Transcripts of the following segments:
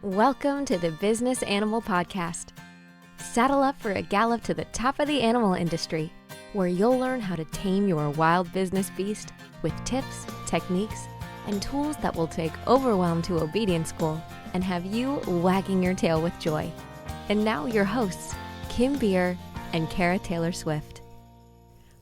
Welcome to the Business Animal Podcast. Saddle up for a gallop to the top of the animal industry, where you'll learn how to tame your wild business beast with tips, techniques, and tools that will take overwhelm to obedience school and have you wagging your tail with joy. And now your hosts, Kim Beer and Kara Taylor Swift.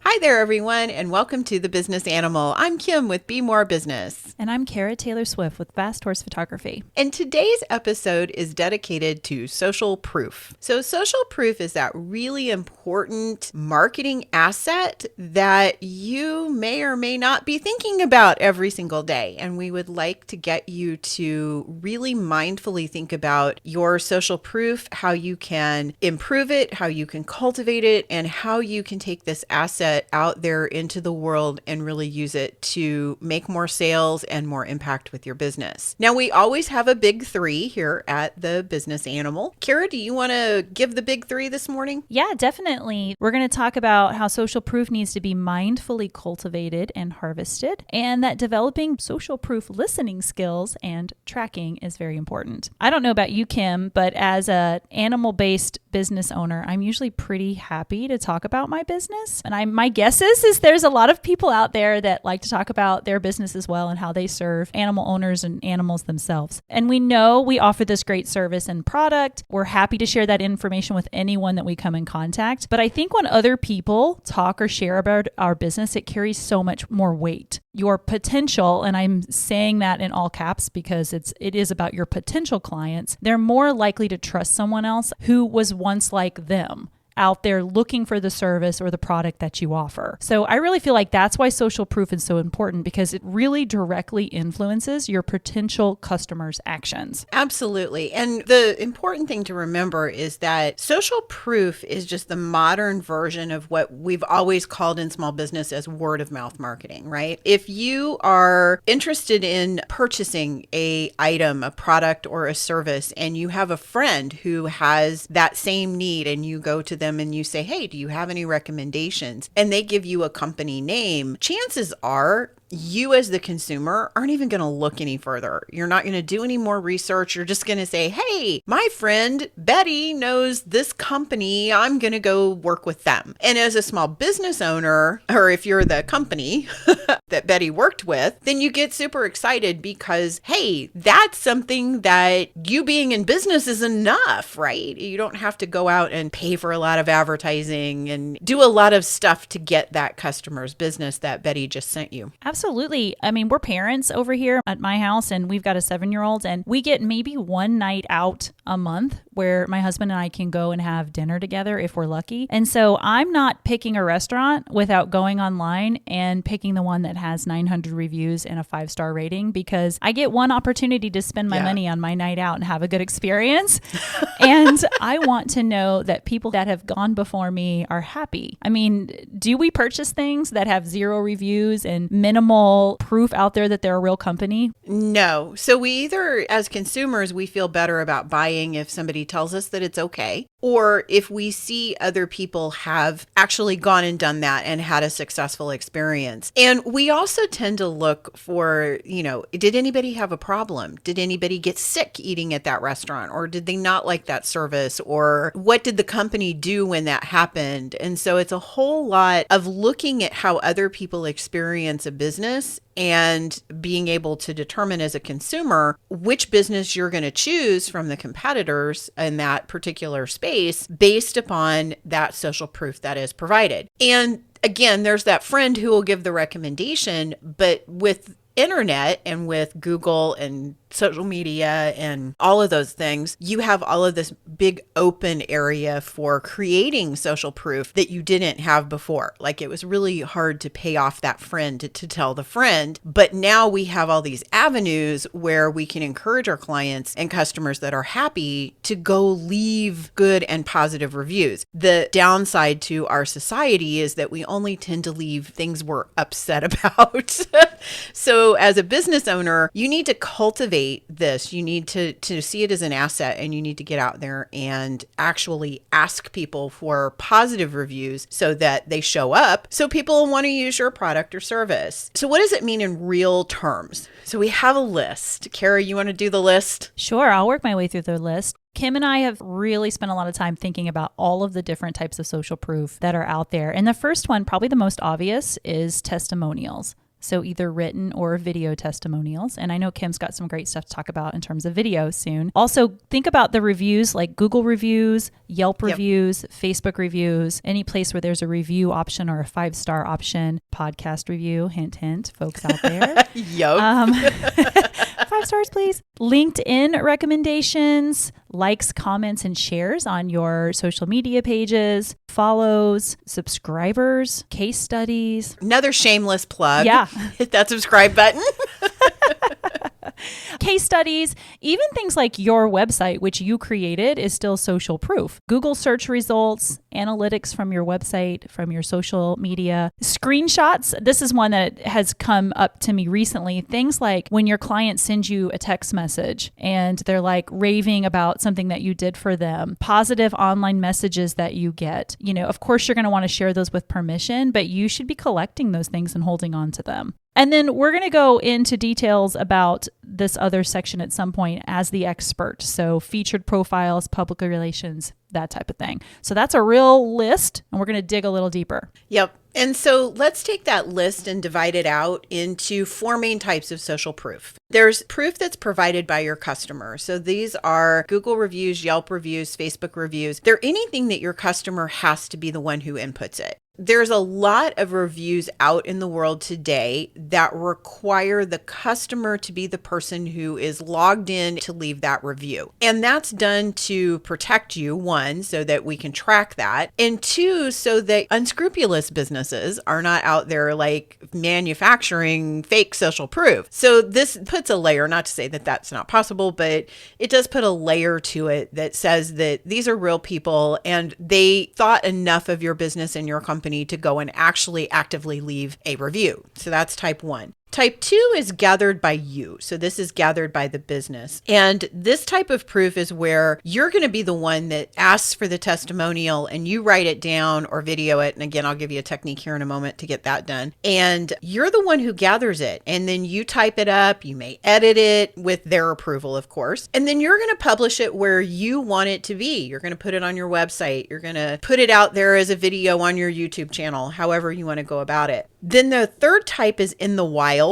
Hi there, everyone, and welcome to The Business Animal. I'm Kim with Be More Business. And I'm Kara Taylor Swift with Fast Horse Photography. And today's episode is dedicated to social proof. So social proof is that really important marketing asset that you may or may not be thinking about every single day. And we would like to get you to really mindfully think about your social proof, how you can improve it, how you can cultivate it, and how you can take this asset out there into the world and really use it to make more sales and more impact with your business. Now, we always have a big three here at the Business Animal. Kara, do you want to give the big three this morning? Yeah, definitely. We're going to talk about how social proof needs to be mindfully cultivated and harvested, and that developing social proof listening skills and tracking is very important. I don't know about you, Kim, but as an animal-based business owner, I'm usually pretty happy to talk about my business. And my guess is there's a lot of people out there that like to talk about their business as well and how they serve animal owners and animals themselves. And we know we offer this great service and product. We're happy to share that information with anyone that we come in contact. But I think when other people talk or share about our business, it carries so much more weight. Your potential, and I'm saying that in all caps because it is about your potential clients, they're more likely to trust someone else who was once like them, out there looking for the service or the product that you offer. So I really feel like that's why social proof is so important, because it really directly influences your potential customers' actions. Absolutely. And the important thing to remember is that social proof is just the modern version of what we've always called in small business as word of mouth marketing, right? If you are interested in purchasing a item, a product, or a service, and you have a friend who has that same need and you go to them and you say, hey, do you have any recommendations? And they give you a company name, chances are you as the consumer aren't even going to look any further. You're not going to do any more research. You're just going to say, hey, my friend Betty knows this company. I'm going to go work with them. And as a small business owner, or if you're the company that Betty worked with, then you get super excited because, hey, that's something that you being in business is enough, right? You don't have to go out and pay for a lot of advertising and do a lot of stuff to get that customer's business that Betty just sent you. Absolutely. I mean, we're parents over here at my house, and we've got a 7-year-old, and we get maybe one night out a month where my husband and I can go and have dinner together if we're lucky. And so I'm not picking a restaurant without going online and picking the one that has 900 reviews and a 5-star rating, because I get one opportunity to spend my money on my night out and have a good experience. And I want to know that people that have gone before me are happy. I mean, do we purchase things that have 0 reviews and minimal proof out there that they're a real company? No. So we either, as consumers, we feel better about buying if somebody tells us that it's okay, or if we see other people have actually gone and done that and had a successful experience. And we also tend to look for, did anybody have a problem? Did anybody get sick eating at that restaurant? Or did they not like that service? Or what did the company do when that happened? And so it's a whole lot of looking at how other people experience a business and being able to determine as a consumer which business you're going to choose from the competitors in that particular space based upon that social proof that is provided. And again, there's that friend who will give the recommendation, but with internet and with Google and social media and all of those things, you have all of this big open area for creating social proof that you didn't have before. Like, it was really hard to pay off that friend to tell the friend. But now we have all these avenues where we can encourage our clients and customers that are happy to go leave good and positive reviews. The downside to our society is that we only tend to leave things we're upset about. So as a business owner, you need to cultivate evaluate this. You need to see it as an asset, and you need to get out there and actually ask people for positive reviews so that they show up, so people want to use your product or service. So what does it mean in real terms? So we have a list. Kara, you want to do the list? Sure, I'll work my way through the list. Kim and I have really spent a lot of time thinking about all of the different types of social proof that are out there. And the first one, probably the most obvious, is testimonials. So either written or video testimonials. And I know Kim's got some great stuff to talk about in terms of video soon. Also, think about the reviews like Google reviews, Yelp reviews, Facebook reviews, any place where there's a review option or a 5-star option, podcast review, hint, hint, folks out there. Yep. 5 stars, please. LinkedIn recommendations, likes, comments, and shares on your social media pages, follows, subscribers, case studies. Another shameless plug. Yeah. Hit that subscribe button. Case studies, even things like your website, which you created, is still social proof. Google search results, analytics from your website, from your social media, screenshots. This is one that has come up to me recently. Things like when your client sends you a text message and they're like raving about something that you did for them, positive online messages that you get. You know, of course, you're going to want to share those with permission, but you should be collecting those things and holding on to them. And then we're going to go into details about this other section at some point as the expert. So featured profiles, public relations, that type of thing. So that's a real list, and we're going to dig a little deeper. Yep. And so let's take that list and divide it out into 4 main types of social proof. There's proof that's provided by your customer. So these are Google reviews, Yelp reviews, Facebook reviews. They're anything that your customer has to be the one who inputs it. There's a lot of reviews out in the world today that require the customer to be the person who is logged in to leave that review. And that's done to protect you, 1, so that we can track that, and 2, so that unscrupulous businesses are not out there like manufacturing fake social proof. So this puts a layer, not to say that that's not possible, but it does put a layer to it that says that these are real people and they thought enough of your business and your company to go and actually actively leave a review. So that's type 1. Type 2 is gathered by you. So this is gathered by the business. And this type of proof is where you're going to be the one that asks for the testimonial and you write it down or video it. And again, I'll give you a technique here in a moment to get that done. And you're the one who gathers it. And then you type it up. You may edit it with their approval, of course. And then you're going to publish it where you want it to be. You're going to put it on your website. You're going to put it out there as a video on your YouTube channel, however you want to go about it. Then the third type is in the wild.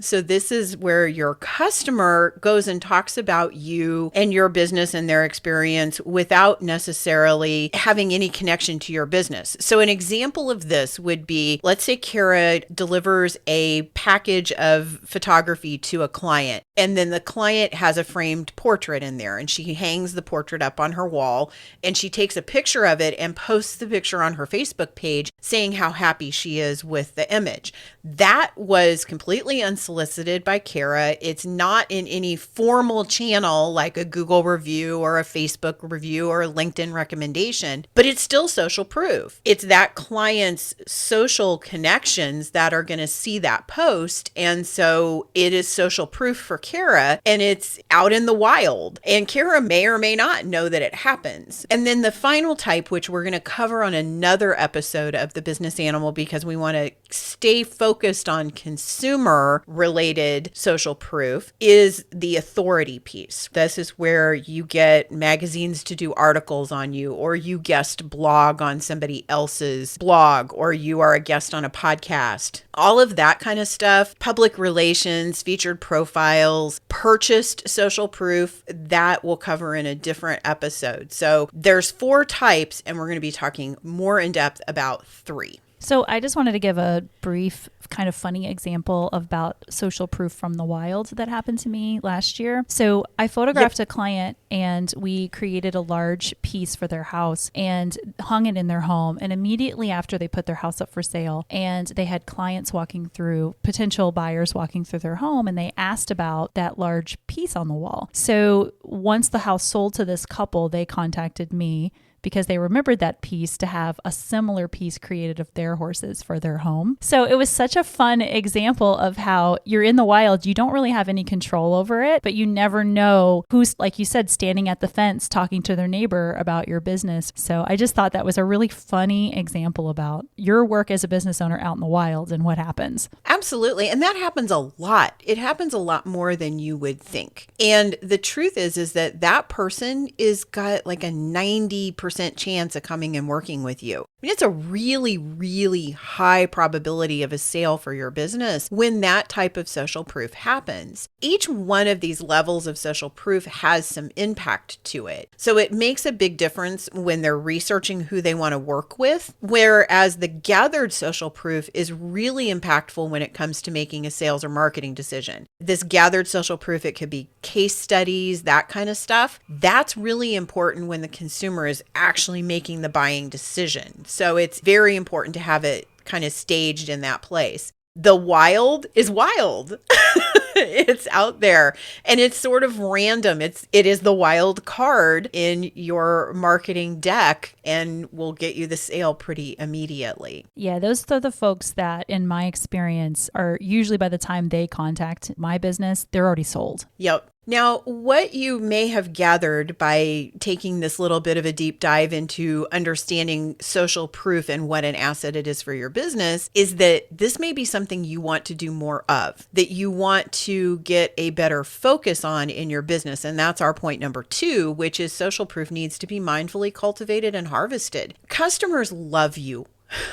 So this is where your customer goes and talks about you and your business and their experience without necessarily having any connection to your business. So an example of this would be, let's say Kara delivers a package of photography to a client, and then the client has a framed portrait in there, and she hangs the portrait up on her wall, and she takes a picture of it and posts the picture on her Facebook page saying how happy she is with the image. That was completely unsolicited by Kara. It's not in any formal channel like a Google review or a Facebook review or a LinkedIn recommendation, but it's still social proof. It's that client's social connections that are going to see that post. And so it is social proof for Kara, and it's out in the wild. And Kara may or may not know that it happens. And then the final type, which we're going to cover on another episode of The Business Animal because we want to stay focused on consumer related social proof, is the authority piece. This is where you get magazines to do articles on you, or you guest blog on somebody else's blog, or you are a guest on a podcast. All of that kind of stuff, public relations, featured profiles, purchased social proof, that we'll cover in a different episode. So there's 4 types, and we're going to be talking more in depth about 3. So I just wanted to give a brief kind of funny example about social proof from the wild that happened to me last year. So I photographed a client and we created a large piece for their house and hung it in their home. And immediately after they put their house up for sale, and they had clients walking through, potential buyers walking through their home, and they asked about that large piece on the wall. So once the house sold to this couple, they contacted me because they remembered that piece to have a similar piece created of their horses for their home. So it was such a fun example of how you're in the wild, you don't really have any control over it, but you never know who's, like you said, standing at the fence talking to their neighbor about your business. So I just thought that was a really funny example about your work as a business owner out in the wild and what happens. Absolutely. And that happens a lot. It happens a lot more than you would think. And the truth is that person is got like a 90% chance of coming and working with you. I mean, it's a really, really high probability of a sale for your business when that type of social proof happens. Each one of these levels of social proof has some impact to it. So it makes a big difference when they're researching who they want to work with, whereas the gathered social proof is really impactful when it comes to making a sales or marketing decision. This gathered social proof, it could be case studies, that kind of stuff. That's really important when the consumer is actually making the buying decision. So it's very important to have it kind of staged in that place. The wild is wild. It's out there and it's sort of random. It is the wild card in your marketing deck and will get you the sale pretty immediately. Yeah, those are the folks that, in my experience, are usually by the time they contact my business, they're already sold. Yep. Now, what you may have gathered by taking this little bit of a deep dive into understanding social proof and what an asset it is for your business is that this may be something you want to do more of, that you want to get a better focus on in your business. And that's our point number 2, which is social proof needs to be mindfully cultivated and harvested. Customers love you.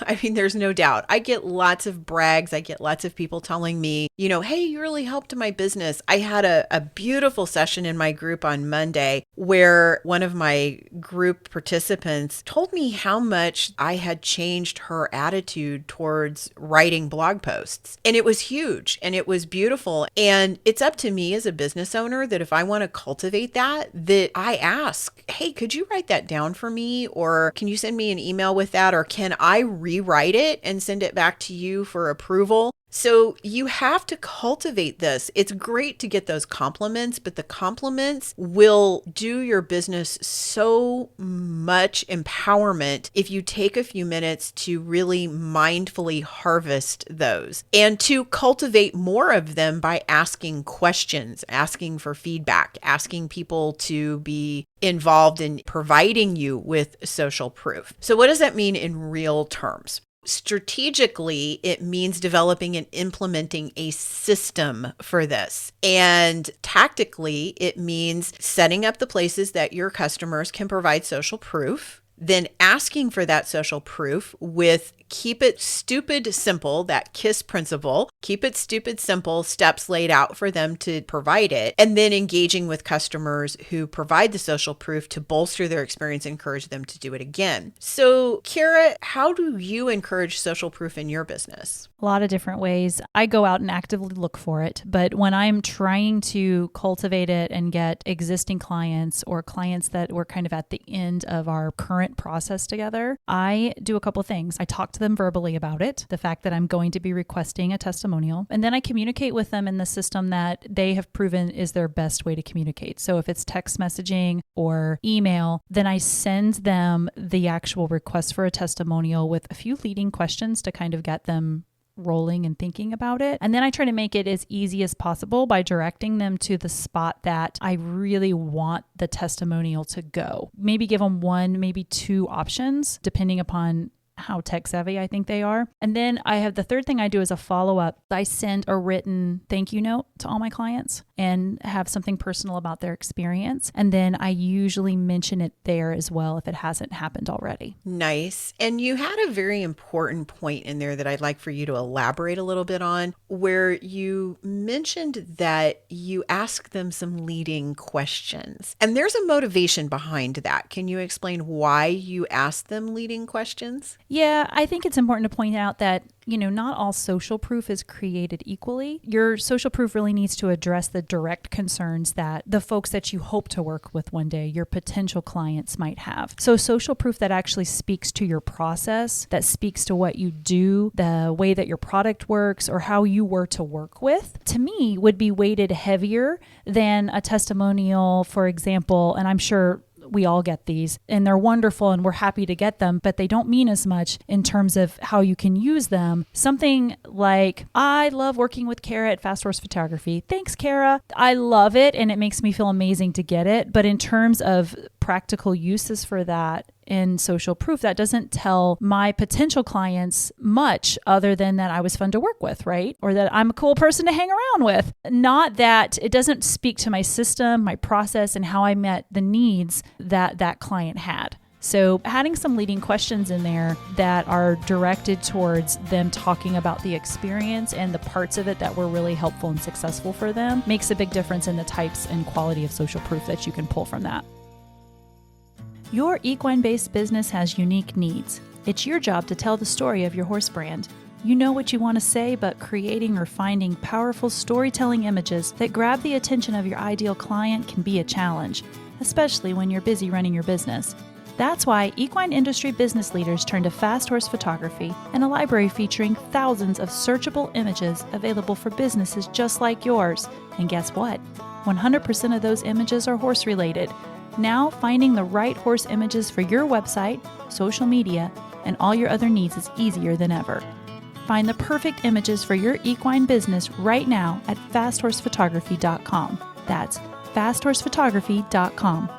I mean, there's no doubt. I get lots of brags. I get lots of people telling me, hey, you really helped my business. I had a beautiful session in my group on Monday where one of my group participants told me how much I had changed her attitude towards writing blog posts. And it was huge and it was beautiful. And it's up to me as a business owner that if I want to cultivate that I ask, hey, could you write that down for me? Or can you send me an email with that? Or can I rewrite it and send it back to you for approval? So you have to cultivate this. It's great to get those compliments, but the compliments will do your business so much empowerment if you take a few minutes to really mindfully harvest those and to cultivate more of them by asking questions, asking for feedback, asking people to be involved in providing you with social proof. So what does that mean in real terms? Strategically, it means developing and implementing a system for this. And tactically, it means setting up the places that your customers can provide social proof, then asking for that social proof with keep it stupid simple, that KISS principle, keep it stupid simple, steps laid out for them to provide it, and then engaging with customers who provide the social proof to bolster their experience and encourage them to do it again. So, Kara, how do you encourage social proof in your business? A lot of different ways. I go out and actively look for it, but when I'm trying to cultivate it and get existing clients or clients that were kind of at the end of our current process together, I do a couple things. I talk to them verbally about it, the fact that I'm going to be requesting a testimonial, and then I communicate with them in the system that they have proven is their best way to communicate. So if it's text messaging or email, then I send them the actual request for a testimonial with a few leading questions to kind of get them rolling and thinking about it. And then I try to make it as easy as possible by directing them to the spot that I really want the testimonial to go. Maybe give them 1, maybe 2 options, depending upon how tech savvy I think they are. And then I have the third thing I do as a follow-up. I send a written thank you note to all my clients and have something personal about their experience. And then I usually mention it there as well if it hasn't happened already. Nice. And you had a very important point in there that I'd like for you to elaborate a little bit on, where you mentioned that you ask them some leading questions. And there's a motivation behind that. Can you explain why you ask them leading questions? Yeah, I think it's important to point out that, not all social proof is created equally. Your social proof really needs to address the direct concerns that the folks that you hope to work with one day, your potential clients, might have. So social proof that actually speaks to your process, that speaks to what you do, the way that your product works, or how you were to work with, to me would be weighted heavier than a testimonial, for example, and I'm sure we all get these and they're wonderful and we're happy to get them, but they don't mean as much in terms of how you can use them. Something like, I love working with Kara at Fast Horse Photography. Thanks, Kara. I love it and it makes me feel amazing to get it. But in terms of practical uses for that in social proof, that doesn't tell my potential clients much other than that I was fun to work with, right? Or that I'm a cool person to hang around with. Not that it doesn't speak to my system, my process, and how I met the needs that that client had. So adding some leading questions in there that are directed towards them talking about the experience and the parts of it that were really helpful and successful for them makes a big difference in the types and quality of social proof that you can pull from that. Your equine-based business has unique needs. It's your job to tell the story of your horse brand. You know what you want to say, but creating or finding powerful storytelling images that grab the attention of your ideal client can be a challenge, especially when you're busy running your business. That's why equine industry business leaders turn to Fast Horse Photography and a library featuring thousands of searchable images available for businesses just like yours. And guess what? 100% of those images are horse related. Now, finding the right horse images for your website, social media, and all your other needs is easier than ever. Find the perfect images for your equine business right now at fasthorsephotography.com. That's fasthorsephotography.com.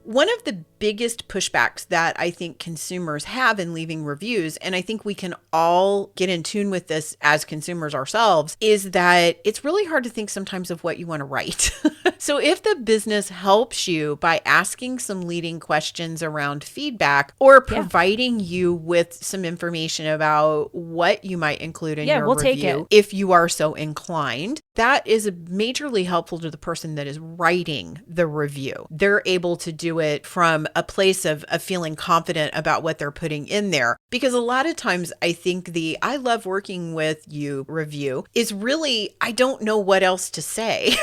One of the biggest pushbacks that I think consumers have in leaving reviews, and I think we can all get in tune with this as consumers ourselves, is that it's really hard to think sometimes of what you want to write. So if the business helps you by asking some leading questions around feedback or providing you with some information about what you might include in your review, if you are so inclined, that is majorly helpful to the person that is writing the review. They're able to do it from a place of feeling confident about what they're putting in there. Because a lot of times I think the I love working with you review is really, I don't know what else to say.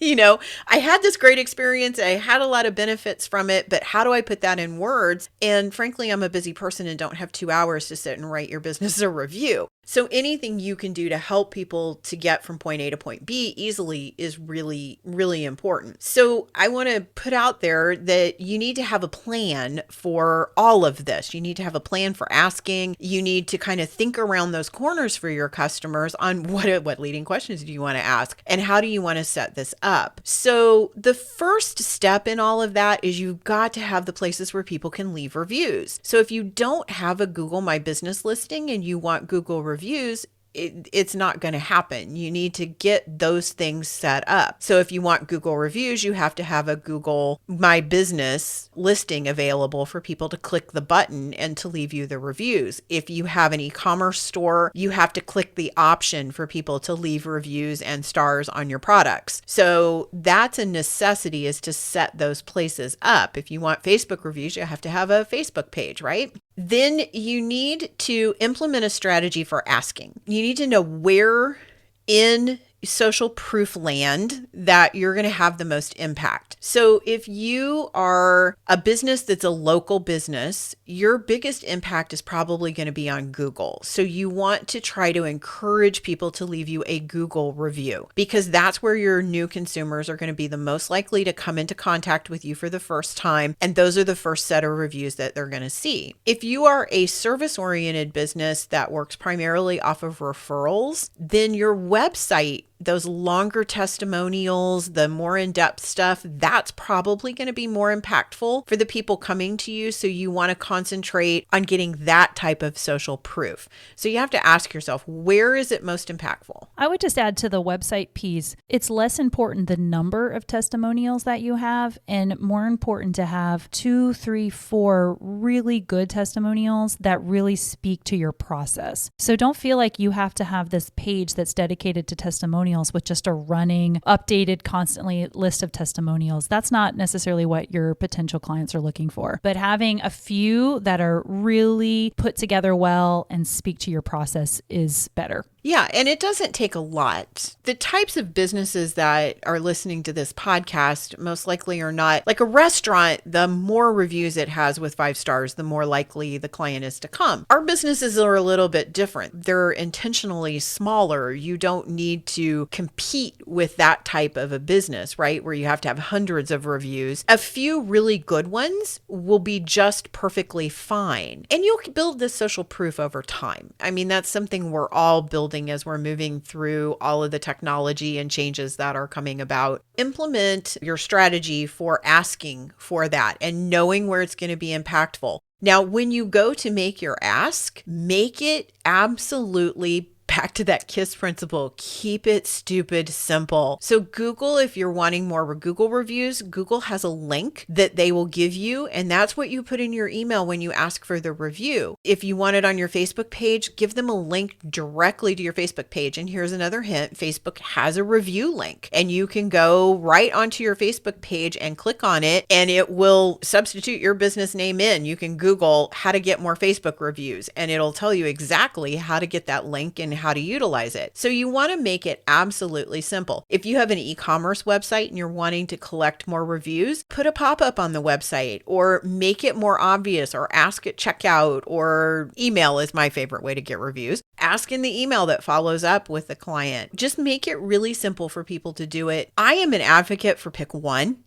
You know, I had this great experience. I had a lot of benefits from it, but how do I put that in words? And frankly, I'm a busy person and don't have 2 hours to sit and write your business a review. So anything you can do to help people to get from point A to point B easily is really, really important. So I want to put out there that you need to have a plan for all of this. You need to have a plan for asking. You need to kind of think around those corners for your customers on what leading questions do you want to ask and how do you want to set this up. So the first step in all of that is you've got to have the places where people can leave reviews. So if you don't have a Google My Business listing and you want Google reviews, it's not going to happen. You need to get those things set up. So if you want Google reviews, you have to have a Google My Business listing available for people to click the button and to leave you the reviews. If you have an e-commerce store, you have to click the option for people to leave reviews and stars on your products. So that's a necessity, is to set those places up. If you want Facebook reviews, you have to have a Facebook page, right? Then you need to implement a strategy for asking. You need to know where in social proof land that you're going to have the most impact. So if you are a business that's a local business, your biggest impact is probably going to be on Google. So you want to try to encourage people to leave you a Google review, because that's where your new consumers are going to be the most likely to come into contact with you for the first time. And those are the first set of reviews that they're going to see. If you are a service-oriented business that works primarily off of referrals, then your website, those longer testimonials, the more in-depth stuff, that's probably going to be more impactful for the people coming to you. So you want to concentrate on getting that type of social proof. So you have to ask yourself, where is it most impactful? I would just add to the website piece, it's less important the number of testimonials that you have and more important to have 2, 3, 4 really good testimonials that really speak to your process. So don't feel like you have to have this page that's dedicated to testimonials with just a running, updated, constantly list of testimonials. That's not necessarily what your potential clients are looking for. But having a few that are really put together well and speak to your process is better. Yeah, and it doesn't take a lot. The types of businesses that are listening to this podcast most likely are not like a restaurant. The more reviews it has with 5 stars, the more likely the client is to come. Our businesses are a little bit different. They're intentionally smaller. You don't need to compete with that type of a business, right? Where you have to have hundreds of reviews. A few really good ones will be just perfectly fine. And you'll build this social proof over time. I mean, that's something we're all building as we're moving through all of the technology and changes that are coming about. Implement your strategy for asking for that and knowing where it's going to be impactful. Now, when you go to make your ask, make it absolutely back to that KISS principle. Keep it stupid simple. So Google, if you're wanting more Google reviews, Google has a link that they will give you, and that's what you put in your email when you ask for the review. If you want it on your Facebook page, give them a link directly to your Facebook page. And here's another hint. Facebook has a review link, and you can go right onto your Facebook page and click on it, and it will substitute your business name in. You can Google how to get more Facebook reviews, and it'll tell you exactly how to get that link and how to utilize it. So you want to make it absolutely simple. If you have an e-commerce website and you're wanting to collect more reviews, put a pop-up on the website or make it more obvious, or ask at checkout, or email is my favorite way to get reviews. Ask in the email that follows up with the client. Just make it really simple for people to do it. I am an advocate for pick one.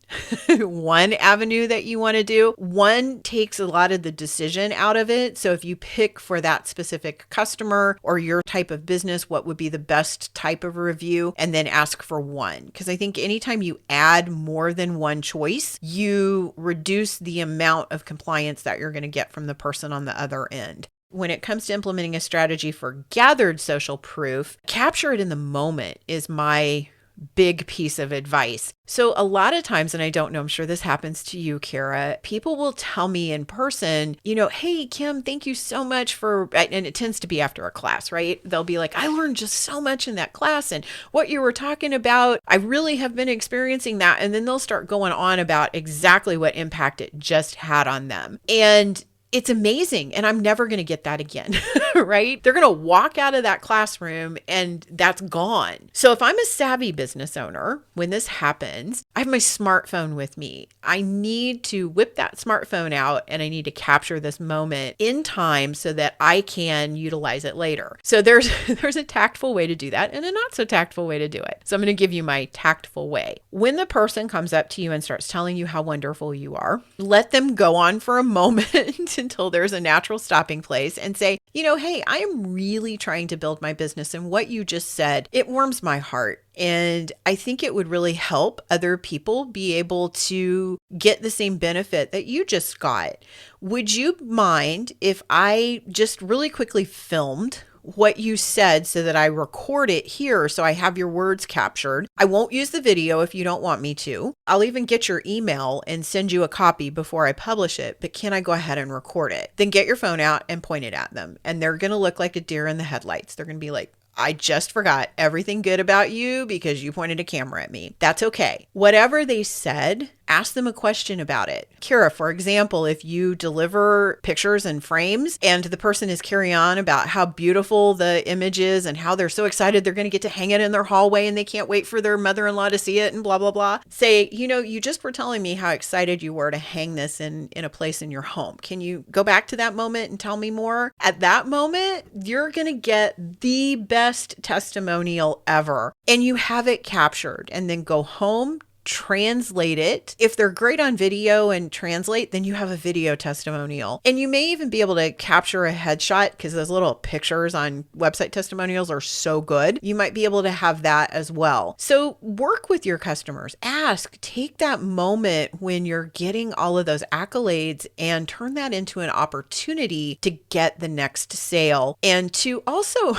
One avenue that you want to do. One takes a lot of the decision out of it. So if you pick for that specific customer or your type of business, what would be the best type of review, and then ask for one. Because I think anytime you add more than one choice, you reduce the amount of compliance that you're going to get from the person on the other end. When it comes to implementing a strategy for gathered social proof, capture it in the moment is my big piece of advice. So a lot of times, and I don't know, I'm sure this happens to you, Kara, people will tell me in person, hey, Kim, thank you so much for, and it tends to be after a class, right? They'll be like, I learned just so much in that class, and what you were talking about, I really have been experiencing that. And then they'll start going on about exactly what impact it just had on them. And it's amazing. And I'm never going to get that again, right? They're going to walk out of that classroom and that's gone. So if I'm a savvy business owner, when this happens, I have my smartphone with me. I need to whip that smartphone out and I need to capture this moment in time so that I can utilize it later. So there's a tactful way to do that and a not so tactful way to do it. So I'm going to give you my tactful way. When the person comes up to you and starts telling you how wonderful you are, let them go on for a moment until there's a natural stopping place and say, hey, I am really trying to build my business. And what you just said, it warms my heart. And I think it would really help other people be able to get the same benefit that you just got. Would you mind if I just really quickly filmed what you said so that I record it here so I have your words captured? I won't use the video if you don't want me to. I'll even get your email and send you a copy before I publish it, but can I go ahead and record it? Then get your phone out and point it at them. And they're going to look like a deer in the headlights. They're going to be like, I just forgot everything good about you because you pointed a camera at me. That's okay. Whatever they said, ask them a question about it. Kara, for example, if you deliver pictures and frames and the person is carrying on about how beautiful the image is and how they're so excited they're going to get to hang it in their hallway and they can't wait for their mother-in-law to see it and blah, blah, blah. Say, you just were telling me how excited you were to hang this in a place in your home. Can you go back to that moment and tell me more? At that moment, you're going to get the best testimonial ever. And you have it captured, and then go home, translate it. If they're great on video and translate, then you have a video testimonial. And you may even be able to capture a headshot because those little pictures on website testimonials are so good. You might be able to have that as well. So work with your customers. Ask, take that moment when you're getting all of those accolades and turn that into an opportunity to get the next sale, and to also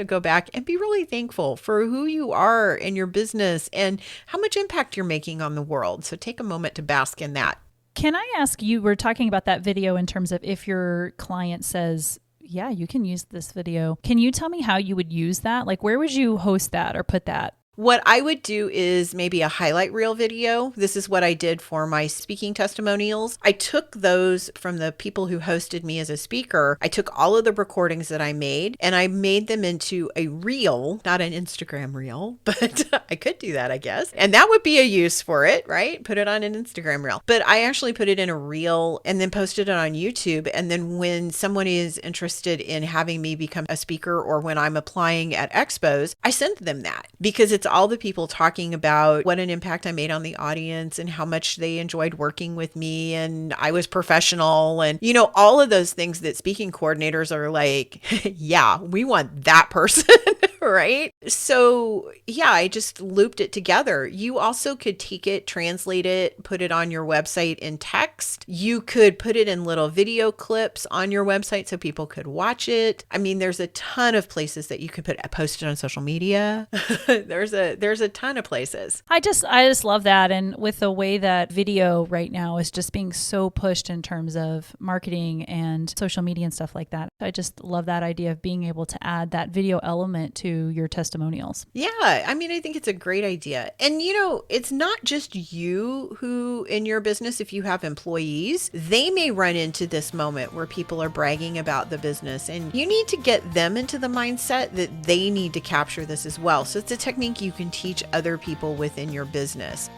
go back and be really thankful for who you are in your business and how much impact you're making on the world. So take a moment to bask in that. Can I ask you, we're talking about that video in terms of if your client says, yeah, you can use this video. Can you tell me how you would use that? Like, where would you host that or put that? What I would do is maybe a highlight reel video. This is what I did for my speaking testimonials. I took those from the people who hosted me as a speaker. I took all of the recordings that I made and I made them into a reel, not an Instagram reel, but I could do that, I guess. And that would be a use for it, right? Put it on an Instagram reel. But I actually put it in a reel and then posted it on YouTube. And then when someone is interested in having me become a speaker or when I'm applying at expos, I send them that because it's all the people talking about what an impact I made on the audience and how much they enjoyed working with me and I was professional and, all of those things that speaking coordinators are like, yeah, we want that person. Right? So yeah, I just looped it together. You also could take it, translate it, put it on your website in text. You could put it in little video clips on your website so people could watch it. I mean, there's a ton of places that you could post it on social media. There's a ton of places. I just love that. And with the way that video right now is just being so pushed in terms of marketing and social media and stuff like that, I just love that idea of being able to add that video element to your testimonials. Yeah, I mean, I think it's a great idea. And it's not just you who in your business, if you have employees, they may run into this moment where people are bragging about the business and you need to get them into the mindset that they need to capture this as well. So it's a technique you can teach other people within your business.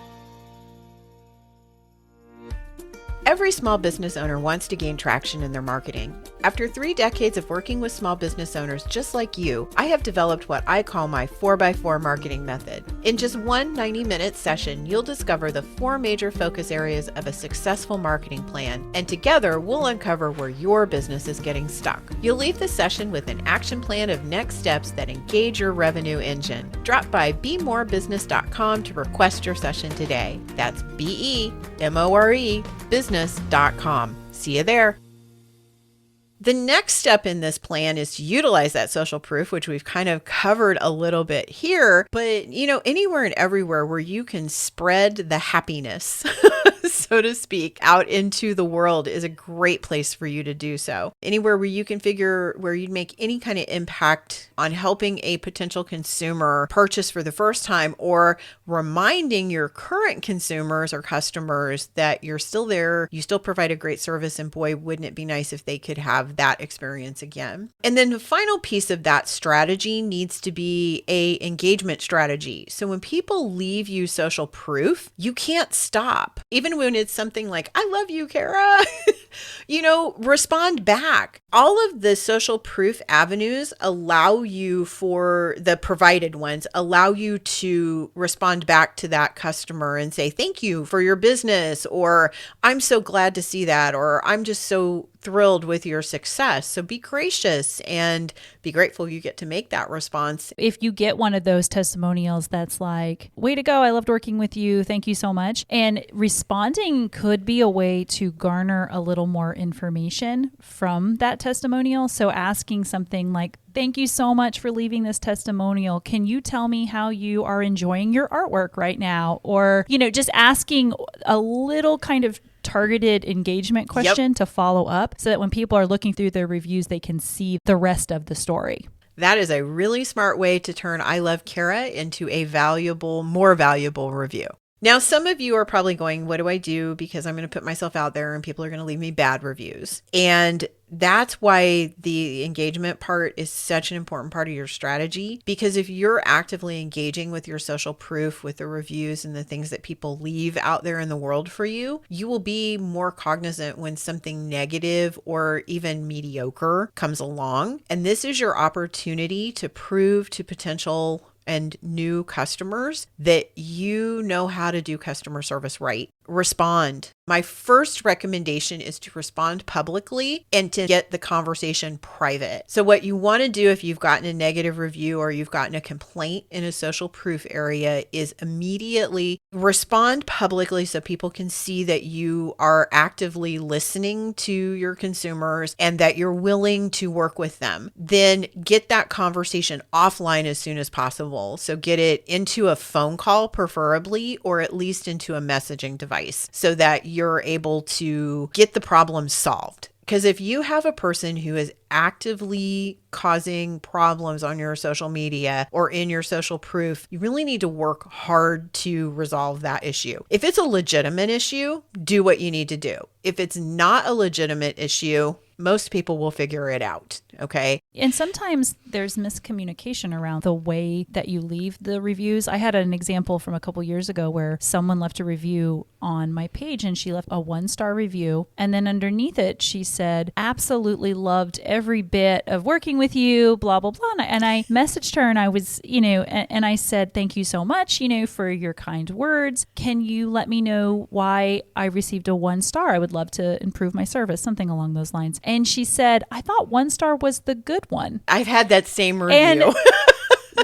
Every small business owner wants to gain traction in their marketing. After 3 decades of working with small business owners just like you, I have developed what I call my 4x4 marketing method. In just one 90-minute session, you'll discover the 4 major focus areas of a successful marketing plan, and together we'll uncover where your business is getting stuck. You'll leave the session with an action plan of next steps that engage your revenue engine. Drop by bemorebusiness.com to request your session today. That's BEMORE business.com. See you there. The next step in this plan is to utilize that social proof, which we've kind of covered a little bit here, but anywhere and everywhere where you can spread the happiness, so to speak, out into the world is a great place for you to do so. Anywhere where you can figure where you'd make any kind of impact on helping a potential consumer purchase for the first time or reminding your current consumers or customers that you're still there, you still provide a great service, and boy, wouldn't it be nice if they could have that experience again. And then the final piece of that strategy needs to be a engagement strategy. So when people leave you social proof, you can't stop. Even when it's something like, I love you, Kara, respond back. All of the social proof avenues allow you, for the provided ones, allow you to respond back to that customer and say, thank you for your business, or I'm so glad to see that, or I'm just so thrilled with your success. So be gracious and be grateful you get to make that response. If you get one of those testimonials that's like, way to go, I loved working with you, thank you so much. And responding could be a way to garner a little more information from that testimonial. So asking something like, thank you so much for leaving this testimonial. Can you tell me how you are enjoying your artwork right now? Or, just asking a little kind of targeted engagement question to follow up so that when people are looking through their reviews, they can see the rest of the story. That is a really smart way to turn I Love Kara into a more valuable review. Now, some of you are probably going, what do I do? Because I'm going to put myself out there and people are going to leave me bad reviews. And that's why the engagement part is such an important part of your strategy. Because if you're actively engaging with your social proof, with the reviews and the things that people leave out there in the world for you, you will be more cognizant when something negative or even mediocre comes along. And this is your opportunity to prove to potential and new customers that you know how to do customer service right. Respond. My first recommendation is to respond publicly and to get the conversation private. So what you want to do if you've gotten a negative review or you've gotten a complaint in a social proof area is immediately respond publicly so people can see that you are actively listening to your consumers and that you're willing to work with them. Then get that conversation offline as soon as possible. So get it into a phone call preferably, or at least into a messaging device so that you're able to get the problem solved. Because if you have a person who is actively causing problems on your social media or in your social proof, you really need to work hard to resolve that issue. If it's a legitimate issue, do what you need to do. If it's not a legitimate issue, most people will figure it out. Okay. And sometimes there's miscommunication around the way that you leave the reviews. I had an example from a couple years ago where someone left a review on my page and she left a 1-star review. And then underneath it, she said, absolutely loved every bit of working with you, blah, blah, blah. And I messaged her and I was, and I said, thank you so much, for your kind words. Can you let me know why I received a 1-star? I would love to improve my service, something along those lines. And she said, I thought 1-star was the good one. I've had that same review. And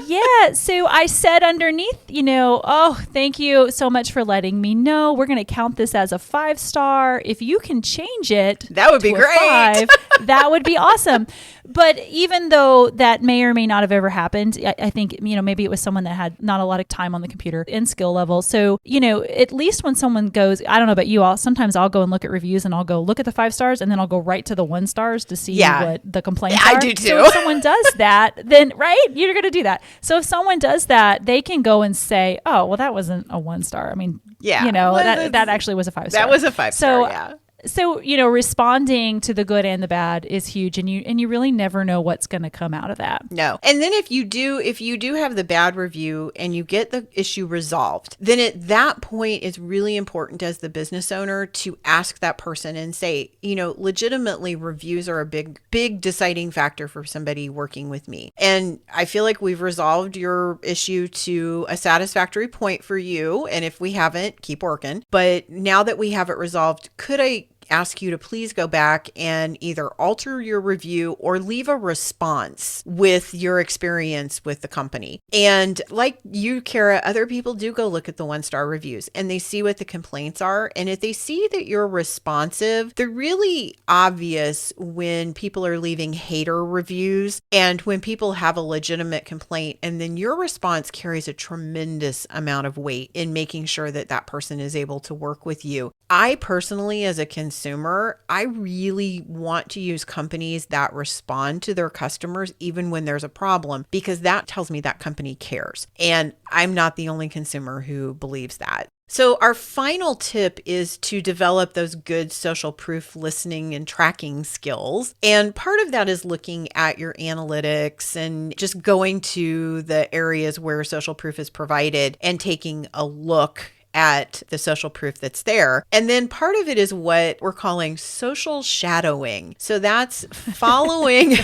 yeah. So I said underneath, oh, thank you so much for letting me know. We're going to count this as a 5-star. If you can change it, that would be great. 5, that would be awesome. But even though that may or may not have ever happened, I think, maybe it was someone that had not a lot of time on the computer and skill level. So, at least when someone goes, I don't know about you all, sometimes I'll go and look at reviews and I'll go look at the 5 stars and then I'll go right to the 1 stars to see what the complaints are. I do too. So if someone does that, then you're going to do that. So if someone does that, they can go and say, oh, well, that wasn't a 1-star. I mean, that actually was a 5-star. That was a 5-star, So, responding to the good and the bad is huge, and you really never know what's going to come out of that. No. And then if you do have the bad review and you get the issue resolved, then at that point it's really important as the business owner to ask that person and say, legitimately reviews are a big deciding factor for somebody working with me. And I feel like we've resolved your issue to a satisfactory point for you. And if we haven't, keep working. But now that we have it resolved, could I ask you to please go back and either alter your review or leave a response with your experience with the company. And like you, Kara, other people do go look at the 1-star reviews and they see what the complaints are. And if they see that you're responsive, they're really obvious when people are leaving hater reviews and when people have a legitimate complaint. And then your response carries a tremendous amount of weight in making sure that that person is able to work with you. I personally, as a consumer, I really want to use companies that respond to their customers even when there's a problem, because that tells me that company cares. And I'm not the only consumer who believes that. So our final tip is to develop those good social proof listening and tracking skills. And part of that is looking at your analytics and just going to the areas where social proof is provided and taking a look at the social proof that's there. And then part of it is what we're calling social shadowing. So that's following,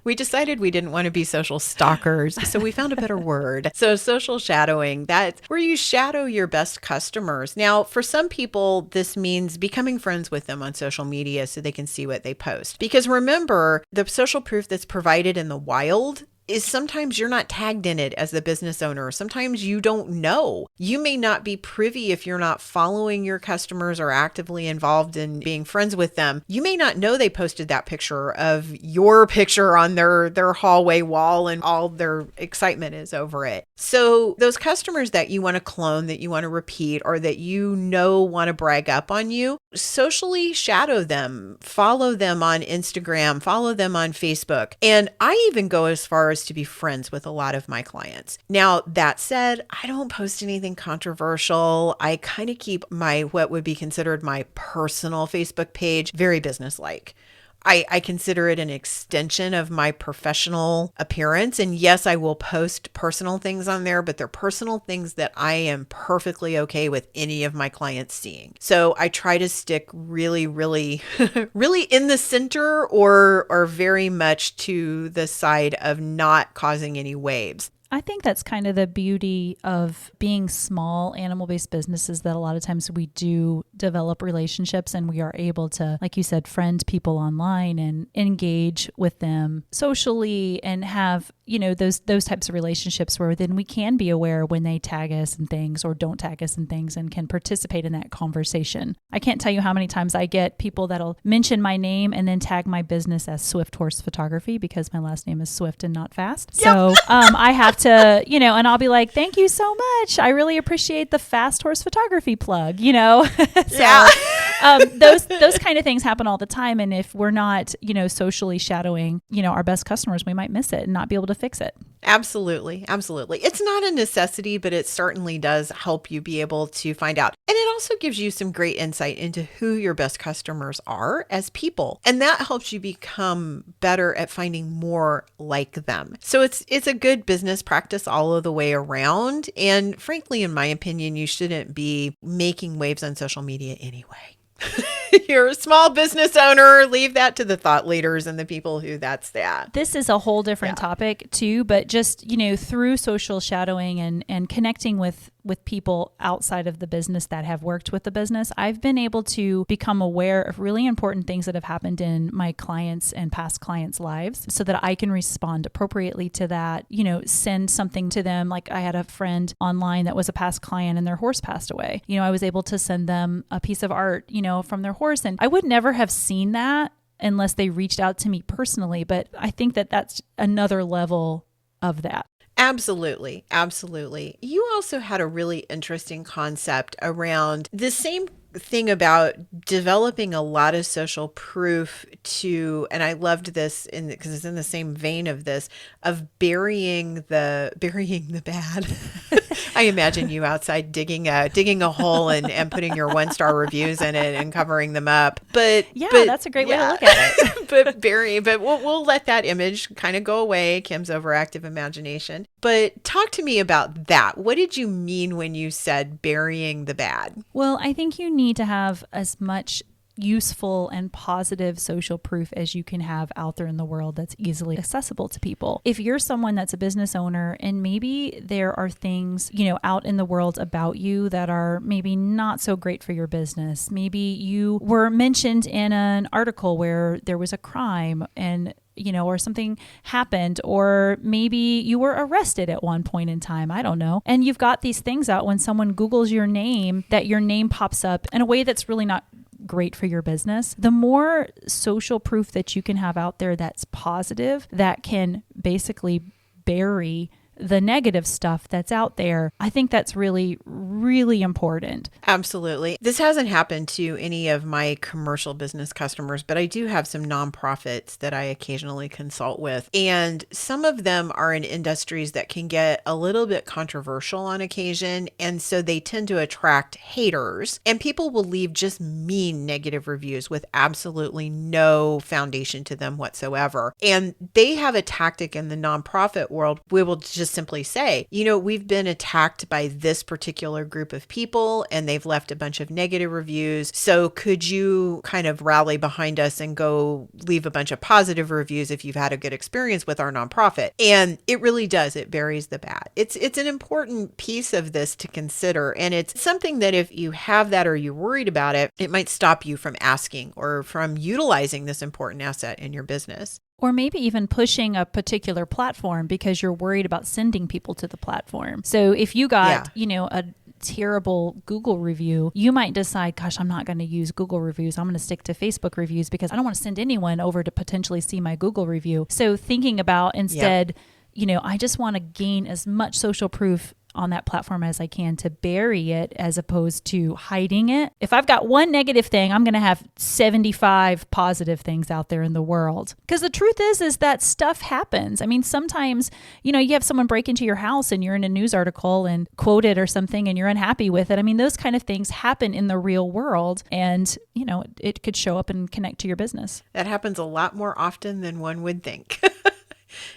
we decided we didn't want to be social stalkers, so we found a better word. So social shadowing, that's where you shadow your best customers. Now, for some people, this means becoming friends with them on social media so they can see what they post. Because remember, the social proof that's provided in the wild is sometimes you're not tagged in it as the business owner. Sometimes you don't know. You may not be privy if you're not following your customers or actively involved in being friends with them. You may not know they posted that picture of your picture on their hallway wall and all their excitement is over it. So those customers that you want to clone, that you want to repeat, or that want to brag up on you, socially shadow them, follow them on Instagram, follow them on Facebook. And I even go as far as to be friends with a lot of my clients. Now, that said, I don't post anything controversial. I kind of keep what would be considered my personal Facebook page very businesslike. I consider it an extension of my professional appearance. And yes, I will post personal things on there, but they're personal things that I am perfectly okay with any of my clients seeing. So I try to stick really, really, really in the center or very much to the side of not causing any waves. I think that's kind of the beauty of being small animal-based businesses, that a lot of times we do develop relationships and we are able to, like you said, friend people online and engage with them socially and have, those types of relationships where then we can be aware when they tag us and things or don't tag us and things and can participate in that conversation. I can't tell you how many times I get people that'll mention my name and then tag my business as Swift Horse Photography because my last name is Swift and not Fast. Yep. So I have to, and I'll be like, thank you so much. I really appreciate the Fast Horse Photography plug, So, yeah. Those kind of things happen all the time. And if we're not, socially shadowing, our best customers, we might miss it and not be able to fix it. Absolutely. Absolutely. It's not a necessity, but it certainly does help you be able to find out. And it also gives you some great insight into who your best customers are as people. And that helps you become better at finding more like them. So it's a good business practice all of the way around. And frankly, in my opinion, you shouldn't be making waves on social media anyway. You're a small business owner. Leave that to the thought leaders and the people who that's that. This is a whole different topic too, but just, through social shadowing and connecting with people outside of the business that have worked with the business, I've been able to become aware of really important things that have happened in my clients and past clients' lives so that I can respond appropriately to that, send something to them. Like I had a friend online that was a past client and their horse passed away. I was able to send them a piece of art, from their horse. And I would never have seen that unless they reached out to me personally. But I think that that's another level of that. Absolutely. Absolutely. You also had a really interesting concept around the same thing about developing a lot of social proof and I loved this because it's in the same vein of this, of burying the bad. I imagine you outside digging a hole and putting your 1-star reviews in it and covering them up. But that's a great way to look at it. but we'll let that image kind of go away, Kim's overactive imagination. But talk to me about that. What did you mean when you said burying the bad? Well, I think you need to have as much useful and positive social proof as you can have out there in the world that's easily accessible to people. If you're someone that's a business owner and maybe there are things, out in the world about you that are maybe not so great for your business. Maybe you were mentioned in an article where there was a crime and or something happened, or maybe you were arrested at one point in time. I don't know. And you've got these things out when someone Googles your name, that your name pops up in a way that's really not great for your business. The more social proof that you can have out there that's positive, that can basically bury the negative stuff that's out there, I think that's really, really important. Absolutely. This hasn't happened to any of my commercial business customers, but I do have some nonprofits that I occasionally consult with. And some of them are in industries that can get a little bit controversial on occasion. And so they tend to attract haters. And people will leave just mean negative reviews with absolutely no foundation to them whatsoever. And they have a tactic in the nonprofit world. We will just simply say, we've been attacked by this particular group of people and they've left a bunch of negative reviews. So could you kind of rally behind us and go leave a bunch of positive reviews if you've had a good experience with our nonprofit? And it really does. It buries the bad. It's an important piece of this to consider. And it's something that if you have that or you're worried about it, it might stop you from asking or from utilizing this important asset in your business. Or maybe even pushing a particular platform because you're worried about sending people to the platform. So if you got, a terrible Google review, you might decide, gosh, I'm not going to use Google reviews. I'm going to stick to Facebook reviews because I don't want to send anyone over to potentially see my Google review. So thinking about instead, I just want to gain as much social proof on that platform as I can to bury it as opposed to hiding it. If I've got one negative thing, I'm going to have 75 positive things out there in the world. Because the truth is that stuff happens. I mean, sometimes, you have someone break into your house and you're in a news article and quote it or something and you're unhappy with it. I mean, those kind of things happen in the real world and, it could show up and connect to your business. That happens a lot more often than one would think.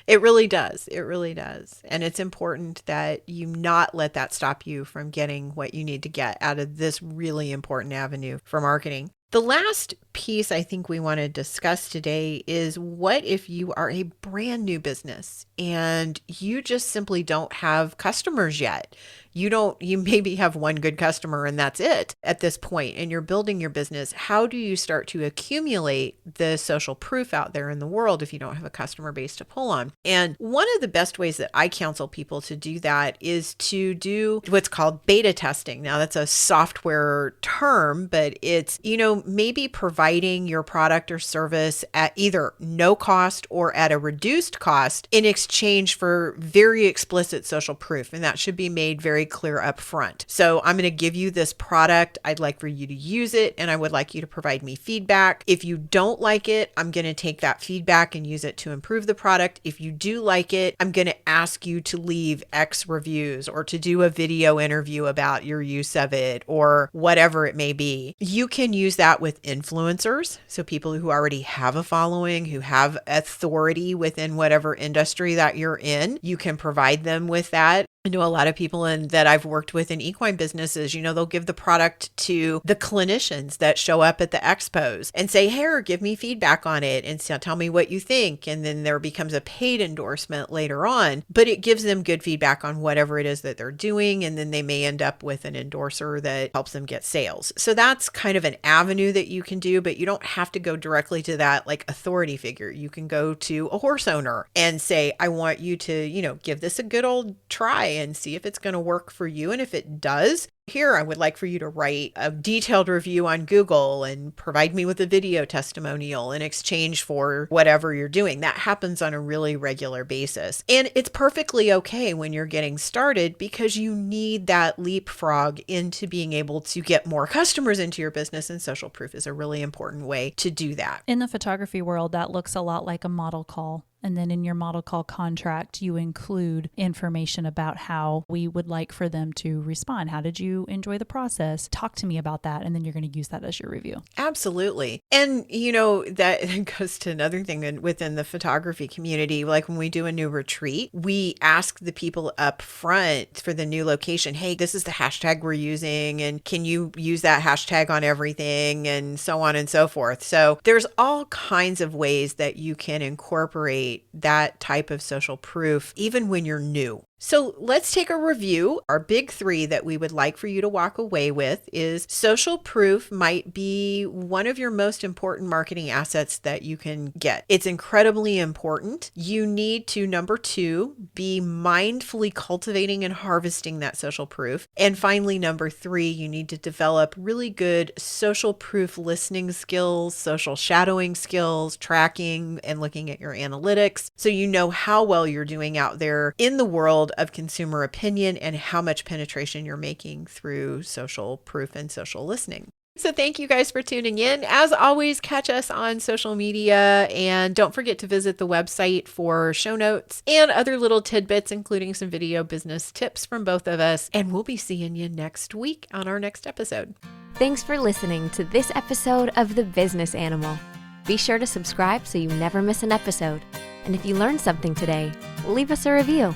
It really does. It really does. And it's important that you not let that stop you from getting what you need to get out of this really important avenue for marketing. The last piece I think we want to discuss today is what if you are a brand new business and you just simply don't have customers yet? You maybe have one good customer and that's it at this point, and you're building your business. How do you start to accumulate the social proof out there in the world if you don't have a customer base to pull on? And one of the best ways that I counsel people to do that is to do what's called beta testing. Now that's a software term, but it's, maybe providing your product or service at either no cost or at a reduced cost in exchange for very explicit social proof. And that should be made very very clear up front. So I'm going to give you this product. I'd like for you to use it, and I would like you to provide me feedback. If you don't like it, I'm going to take that feedback and use it to improve the product. If you do like it, I'm going to ask you to leave X reviews or to do a video interview about your use of it or whatever it may be. You can use that with influencers. So people who already have a following, who have authority within whatever industry that you're in, you can provide them with that. I know a lot of people that I've worked with in equine businesses, they'll give the product to the clinicians that show up at the expos and say, "Here, give me feedback on it and tell me what you think." And then there becomes a paid endorsement later on, but it gives them good feedback on whatever it is that they're doing. And then they may end up with an endorser that helps them get sales. So that's kind of an avenue that you can do, but you don't have to go directly to that like authority figure. You can go to a horse owner and say, "I want you to, give this a good old try and see if it's going to work for you. And if it does, here, I would like for you to write a detailed review on Google and provide me with a video testimonial in exchange for whatever you're doing." That happens on a really regular basis. And it's perfectly okay when you're getting started because you need that leapfrog into being able to get more customers into your business. And social proof is a really important way to do that. In the photography world, that looks a lot like a model call. And then in your model call contract, you include information about how we would like for them to respond. How did you enjoy the process? Talk to me about that. And then you're going to use that as your review. Absolutely. And, that goes to another thing within the photography community. Like when we do a new retreat, we ask the people up front for the new location, "Hey, this is the hashtag we're using. And can you use that hashtag on everything?" And so on and so forth. So there's all kinds of ways that you can incorporate that type of social proof, even when you're new. So let's take a review. Our big 3 that we would like for you to walk away with is social proof might be one of your most important marketing assets that you can get. It's incredibly important. You need to, number 2, be mindfully cultivating and harvesting that social proof. And finally, number 3, you need to develop really good social proof listening skills, social shadowing skills, tracking and looking at your analytics so you know how well you're doing out there in the world of consumer opinion and how much penetration you're making through social proof and social listening. So thank you guys for tuning in. As always, catch us on social media and don't forget to visit the website for show notes and other little tidbits, including some video business tips from both of us. And we'll be seeing you next week on our next episode. Thanks for listening to this episode of The Business Animal. Be sure to subscribe so you never miss an episode. And if you learned something today, leave us a review.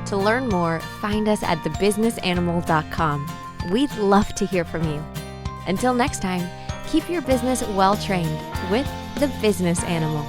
To learn more, find us at thebusinessanimal.com. We'd love to hear from you. Until next time, keep your business well trained with The Business Animal.